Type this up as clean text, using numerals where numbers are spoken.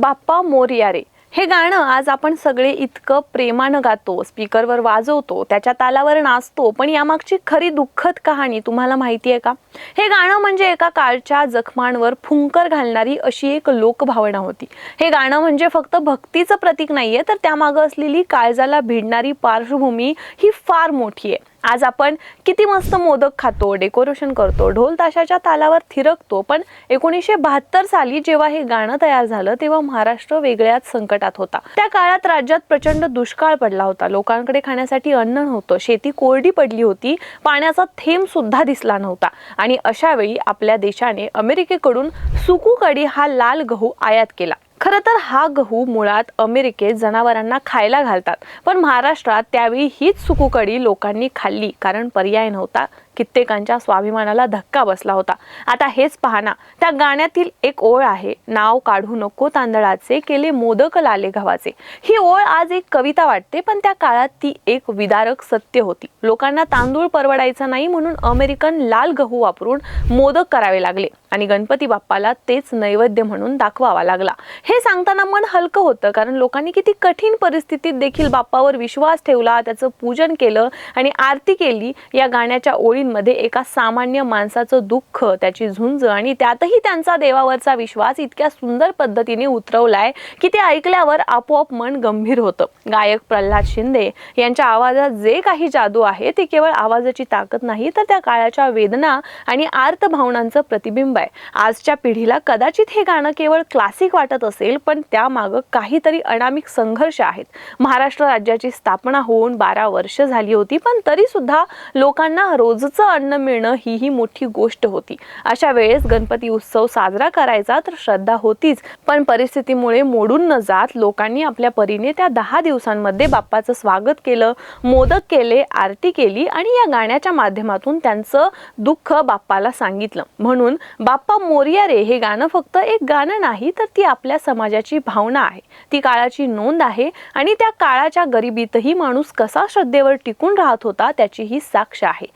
बाप्पा मोरया रे हे गाणं आज आपण सगळे इतकं प्रेमानं गातो, स्पीकरवर वाजवतो, त्याच्या तालावर नाचतो, पण यामागची खरी दुःखद कहाणी तुम्हाला माहिती आहे का? हे गाणं म्हणजे एका काळच्या जखमांवर फुंकर घालणारी अशी एक लोकभावना होती. हे गाणं म्हणजे फक्त भक्तीचं प्रतीक नाहीये, तर त्यामागे असलेली काळजाला भिडणारी पार्श्वभूमी ही फार मोठी आहे. आज आपण किती मस्त मोदक खातो, डेकोरेशन करतो, ढोल ताशाच्या तालावर थिरकतो, पण 1972 साली जेव्हा हे गाणं तयार झालं तेव्हा महाराष्ट्र वेगळ्याच संकटात होता. त्या काळात राज्यात प्रचंड दुष्काळ पडला होता. लोकांकडे खाण्यासाठी अन्न नव्हतं, शेती कोरडी पडली होती, पाण्याचा थेंब सुद्धा दिसला नव्हता. आणि अशा वेळी आपल्या देशाने अमेरिकेकडून सुकू कडी हा लाल गहू आयात केला. खरं तर हा गहू मुळात अमेरिकेत जनावरांना खायला घालतात, पण महाराष्ट्रात त्यावेळी हीच सुकू कडी लोकांनी खाल्ली, कारण पर्याय नव्हता. कित्येकांच्या स्वाभिमानाला धक्का बसला होता. आता हेच पहा ना, त्या गाण्यातील एक ओळ आहे, नाव काढू नको तांदळाचे, केले मोदक लाले गव्हाचे. ही ओळ आज एक कविता वाटते, पण त्या काळात ती एक विदारक सत्य होती. लोकांना तांदूळ परवडायचा नाही, म्हणून अमेरिकन लाल गहू वापरून मोदक करावे लागले आणि गणपती बाप्पाला तेच नैवेद्य म्हणून दाखवावा लागला. हे सांगताना मन हलकं होतं, कारण लोकांनी किती कठीण परिस्थितीत देखील बाप्पावर विश्वास ठेवला, त्याचं पूजन केलं आणि आरती केली. या गाण्याच्या ओळींमध्ये एका सामान्य माणसाचं दुःख, त्याची झुंज आणि त्यातही त्यांचा देवावरचा विश्वास इतक्या सुंदर पद्धतीने उतरवलाय की ते ऐकल्यावर आपोआप मन गंभीर होतं. गायक प्रल्हाद शिंदे यांच्या आवाजात जे काही जादू आहे ते केवळ आवाजाची ताकद नाही, तर त्या काळाच्या वेदना आणि आर्त भावनांचं प्रतिबिंब आहे. आजच्या पिढीला कदाचित हे गाणं केवळ क्लासिक वाटत असेल, पण त्यामागं काहीतरी अनामिक संघर्ष आहेत. महाराष्ट्र राज्याची स्थापना होऊन 12 वर्ष झाली होती, पण तरी सुद्धा लोकांना रोजचं अन्न मिळणं ही मोठी गोष्ट होती. अशा वेळेस गणपती उत्सव साजरा करायचा तर श्रद्धा होतीच, पण परिस्थितीमुळे मोडून न जात लोकांनी आपल्या परीने त्या 10 दिवसांमध्ये बाप्पाचं स्वागत केलं, मोदक केले, आरती केली आणि या गाण्याच्या माध्यमातून त्यांचं दुःख बाप्पाला सांगितलं. म्हणून बाप्पा मोरया रे हे गाणं फक्त एक गाणं नाही, तर ती आपल्या समाजाची भावना आहे, ती काळाची नोंद आहे आणि त्या काळाच्या गरिबीतही माणूस कसा श्रद्धेवर टिकून राहत होता त्याची ही साक्ष आहे.